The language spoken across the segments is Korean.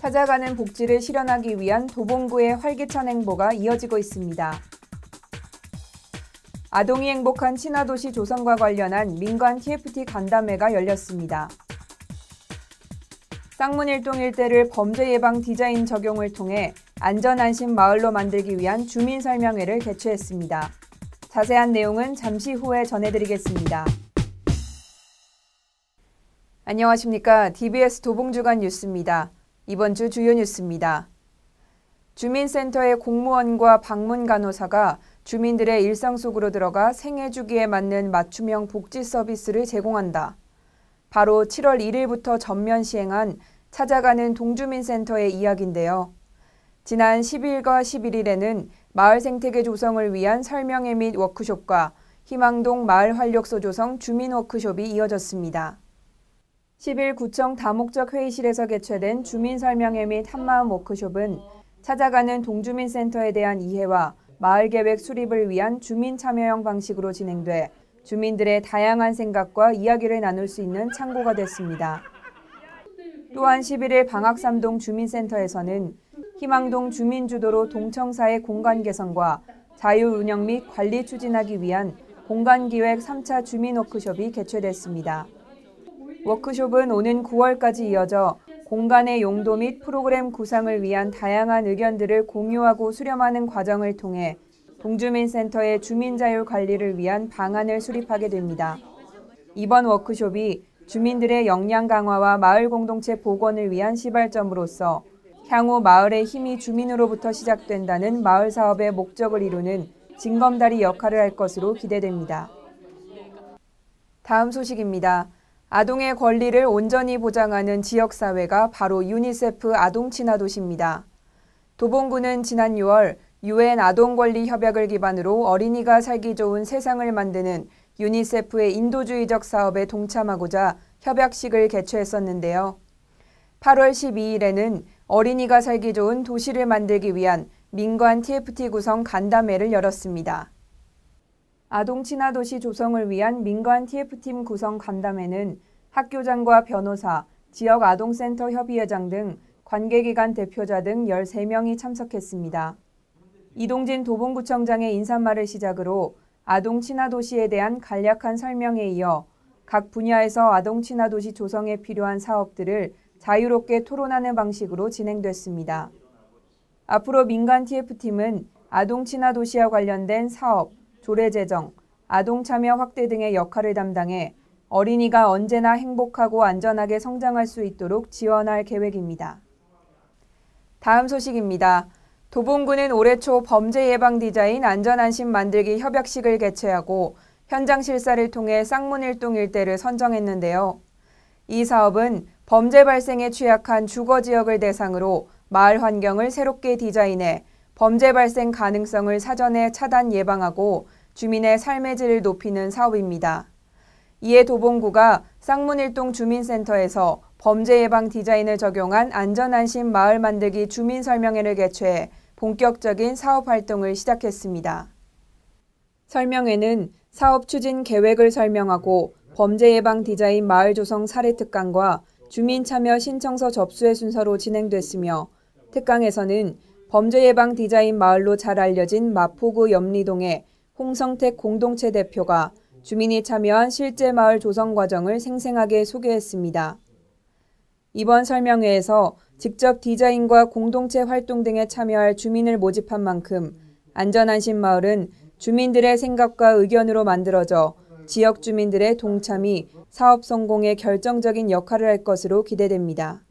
찾아가는 복지를 실현하기 위한 도봉구의 활기찬 행보가 이어지고 있습니다. 아동이 행복한 친화도시 조성과 관련한 민관 TFT 간담회가 열렸습니다. 쌍문일동 일대를 범죄 예방 디자인 적용을 통해 안전안심 마을로 만들기 위한 주민설명회를 개최했습니다. 자세한 내용은 잠시 후에 전해드리겠습니다. 안녕하십니까. TBS 도봉주간 뉴스입니다. 이번 주 주요 뉴스입니다. 주민센터의 공무원과 방문간호사가 주민들의 일상 속으로 들어가 생애 주기에 맞는 맞춤형 복지 서비스를 제공한다. 바로 7월 1일부터 전면 시행한 찾아가는 동주민센터의 이야기인데요. 지난 10일과 11일에는 마을 생태계 조성을 위한 설명회 및 워크숍과 희망동 마을 활력소 조성 주민 워크숍이 이어졌습니다. 10일 구청 다목적 회의실에서 개최된 주민 설명회 및 한마음 워크숍은 찾아가는 동주민센터에 대한 이해와 마을 계획 수립을 위한 주민 참여형 방식으로 진행돼 주민들의 다양한 생각과 이야기를 나눌 수 있는 창구가 됐습니다. 또한 11일 방학삼동 주민센터에서는 희망동 주민주도로 동청사의 공간 개선과 자율운영 및 관리 추진하기 위한 공간기획 3차 주민 워크숍이 개최됐습니다. 워크숍은 오는 9월까지 이어져 공간의 용도 및 프로그램 구상을 위한 다양한 의견들을 공유하고 수렴하는 과정을 통해 동주민센터의 주민자율 관리를 위한 방안을 수립하게 됩니다. 이번 워크숍이 주민들의 역량 강화와 마을 공동체 복원을 위한 시발점으로서 향후 마을의 힘이 주민으로부터 시작된다는 마을 사업의 목적을 이루는 징검다리 역할을 할 것으로 기대됩니다. 다음 소식입니다. 아동의 권리를 온전히 보장하는 지역사회가 바로 유니세프 아동친화도시입니다. 도봉구는 지난 6월 UN 아동권리협약을 기반으로 어린이가 살기 좋은 세상을 만드는 유니세프의 인도주의적 사업에 동참하고자 협약식을 개최했었는데요. 8월 12일에는 어린이가 살기 좋은 도시를 만들기 위한 민관 TFT 구성 간담회를 열었습니다. 아동친화도시 조성을 위한 민관 TF팀 구성 간담회는 학교장과 변호사, 지역 아동센터 협의회장 등 관계기관 대표자 등 13명이 참석했습니다. 이동진 도봉구청장의 인사말을 시작으로 아동친화도시에 대한 간략한 설명에 이어 각 분야에서 아동친화도시 조성에 필요한 사업들을 자유롭게 토론하는 방식으로 진행됐습니다. 앞으로 민간 TF팀은 아동친화도시와 관련된 사업, 조례제정, 아동참여 확대 등의 역할을 담당해 어린이가 언제나 행복하고 안전하게 성장할 수 있도록 지원할 계획입니다. 다음 소식입니다. 도봉구는 올해 초 범죄 예방 디자인 안전안심 만들기 협약식을 개최하고 현장 실사를 통해 쌍문일동 일대를 선정했는데요. 이 사업은 범죄 발생에 취약한 주거지역을 대상으로 마을 환경을 새롭게 디자인해 범죄 발생 가능성을 사전에 차단 예방하고 주민의 삶의 질을 높이는 사업입니다. 이에 도봉구가 쌍문일동 주민센터에서 범죄 예방 디자인을 적용한 안전안심 마을 만들기 주민설명회를 개최해 본격적인 사업 활동을 시작했습니다. 설명회는 사업 추진 계획을 설명하고 범죄 예방 디자인 마을 조성 사례 특강과 주민 참여 신청서 접수의 순서로 진행됐으며 특강에서는 범죄 예방 디자인 마을로 잘 알려진 마포구 염리동의 홍성택 공동체 대표가 주민이 참여한 실제 마을 조성 과정을 생생하게 소개했습니다. 이번 설명회에서 직접 디자인과 공동체 활동 등에 참여할 주민을 모집한 만큼 안전안심 마을은 주민들의 생각과 의견으로 만들어져 지역 주민들의 동참이 사업 성공에 결정적인 역할을 할 것으로 기대됩니다.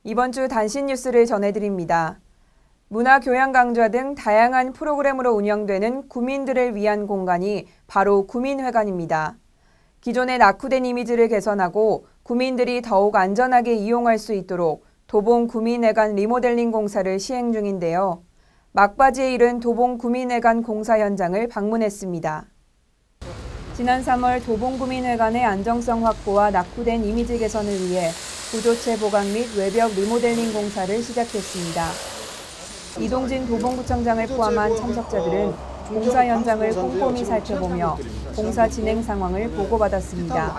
이번 주 단신 뉴스를 전해드립니다. 문화교양 강좌 등 다양한 프로그램으로 운영되는 구민들을 위한 공간이 바로 구민회관입니다. 기존의 낙후된 이미지를 개선하고 구민들이 더욱 안전하게 이용할 수 있도록 도봉구민회관 리모델링 공사를 시행 중인데요. 막바지에 이른 도봉구민회관 공사 현장을 방문했습니다. 지난 3월 도봉구민회관의 안정성 확보와 낙후된 이미지 개선을 위해 구조체 보강 및 외벽 리모델링 공사를 시작했습니다. 이동진 도봉구청장을 포함한 참석자들은 공사 현장을 꼼꼼히 살펴보며 공사 진행 상황을 보고받았습니다.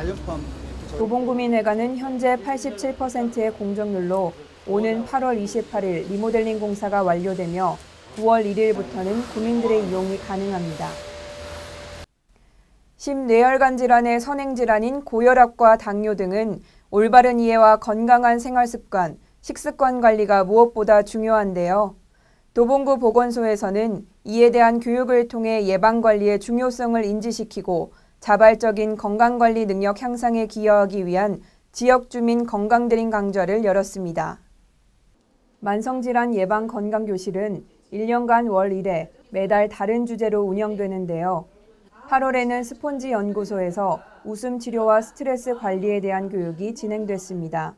도봉구민회관은 현재 87%의 공정률로 오는 8월 28일 리모델링 공사가 완료되며 9월 1일부터는 구민들의 이용이 가능합니다. 심뇌혈관 질환의 선행질환인 고혈압과 당뇨 등은 올바른 이해와 건강한 생활습관, 식습관 관리가 무엇보다 중요한데요. 도봉구 보건소에서는 이에 대한 교육을 통해 예방관리의 중요성을 인지시키고 자발적인 건강관리 능력 향상에 기여하기 위한 지역주민 건강드림 강좌를 열었습니다. 만성질환 예방 건강교실은 1년간 월 1회 매달 다른 주제로 운영되는데요. 8월에는 스폰지 연구소에서 웃음 치료와 스트레스 관리에 대한 교육이 진행됐습니다.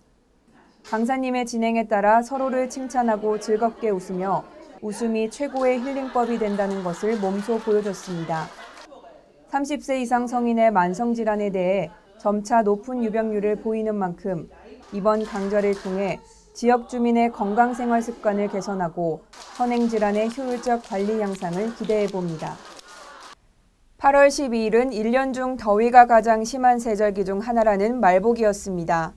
강사님의 진행에 따라 서로를 칭찬하고 즐겁게 웃으며 웃음이 최고의 힐링법이 된다는 것을 몸소 보여줬습니다. 30세 이상 성인의 만성질환에 대해 점차 높은 유병률을 보이는 만큼 이번 강좌를 통해 지역 주민의 건강 생활 습관을 개선하고 선행질환의 효율적 관리 향상을 기대해 봅니다. 8월 12일은 1년 중 더위가 가장 심한 세절기 중 하나라는 말복이었습니다.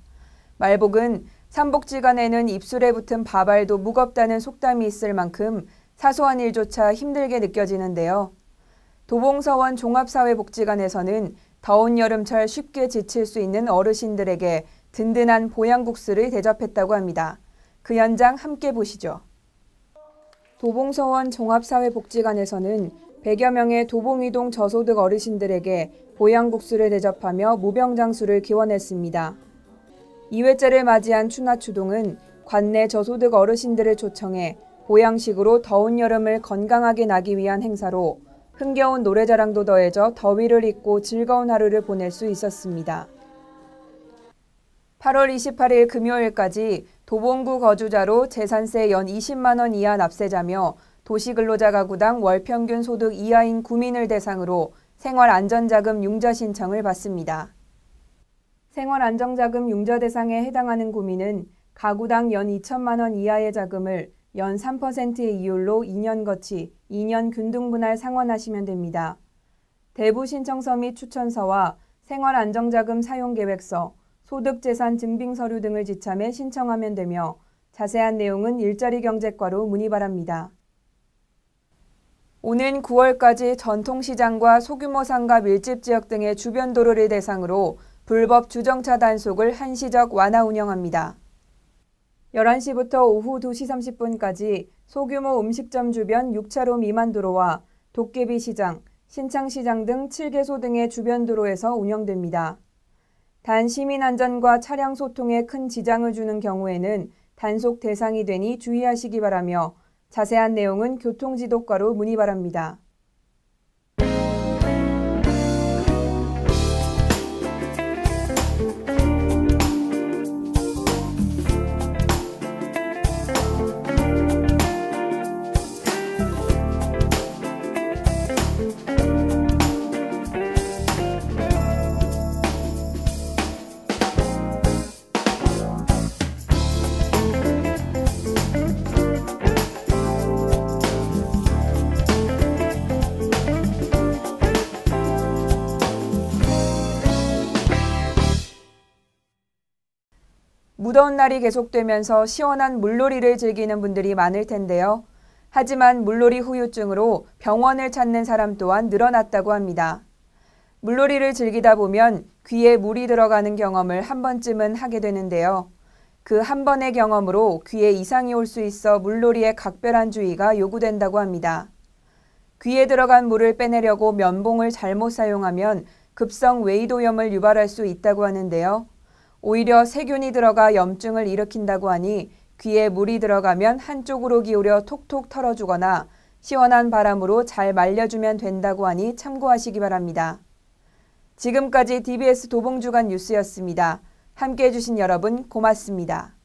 말복은 삼복지간에는 입술에 붙은 밥알도 무겁다는 속담이 있을 만큼 사소한 일조차 힘들게 느껴지는데요. 도봉서원 종합사회복지관에서는 더운 여름철 쉽게 지칠 수 있는 어르신들에게 든든한 보양국수를 대접했다고 합니다. 그 현장 함께 보시죠. 도봉서원 종합사회복지관에서는 100여 명의 도봉이동 저소득 어르신들에게 보양국수를 대접하며 무병장수를 기원했습니다. 2회째를 맞이한 추나추동은 관내 저소득 어르신들을 초청해 보양식으로 더운 여름을 건강하게 나기 위한 행사로 흥겨운 노래자랑도 더해져 더위를 잊고 즐거운 하루를 보낼 수 있었습니다. 8월 28일 금요일까지 도봉구 거주자로 재산세 연 20만 원 이하 납세자며 도시근로자 가구당 월평균 소득 이하인 구민을 대상으로 생활안전자금 융자 신청을 받습니다. 생활안정자금 융자 대상에 해당하는 구민은 가구당 연 2천만 원 이하의 자금을 연 3%의 이율로 2년 거치 2년 균등분할 상환하시면 됩니다. 대부 신청서 및 추천서와 생활안정자금 사용계획서, 소득재산 증빙서류 등을 지참해 신청하면 되며 자세한 내용은 일자리경제과로 문의 바랍니다. 오는 9월까지 전통시장과 소규모 상가 밀집지역 등의 주변 도로를 대상으로 불법 주정차 단속을 한시적 완화 운영합니다. 11시부터 오후 2시 30분까지 소규모 음식점 주변 6차로 미만 도로와 도깨비시장, 신창시장 등 7개소 등의 주변 도로에서 운영됩니다. 단 시민 안전과 차량 소통에 큰 지장을 주는 경우에는 단속 대상이 되니 주의하시기 바라며 자세한 내용은 교통지도과로 문의 바랍니다. 무더운 날이 계속되면서 시원한 물놀이를 즐기는 분들이 많을 텐데요. 하지만 물놀이 후유증으로 병원을 찾는 사람 또한 늘어났다고 합니다. 물놀이를 즐기다 보면 귀에 물이 들어가는 경험을 한 번쯤은 하게 되는데요. 그 한 번의 경험으로 귀에 이상이 올 수 있어 물놀이에 각별한 주의가 요구된다고 합니다. 귀에 들어간 물을 빼내려고 면봉을 잘못 사용하면 급성 외이도염을 유발할 수 있다고 하는데요. 오히려 세균이 들어가 염증을 일으킨다고 하니 귀에 물이 들어가면 한쪽으로 기울여 톡톡 털어주거나 시원한 바람으로 잘 말려주면 된다고 하니 참고하시기 바랍니다. 지금까지 DBS 도봉주간 뉴스였습니다. 함께해 주신 여러분 고맙습니다.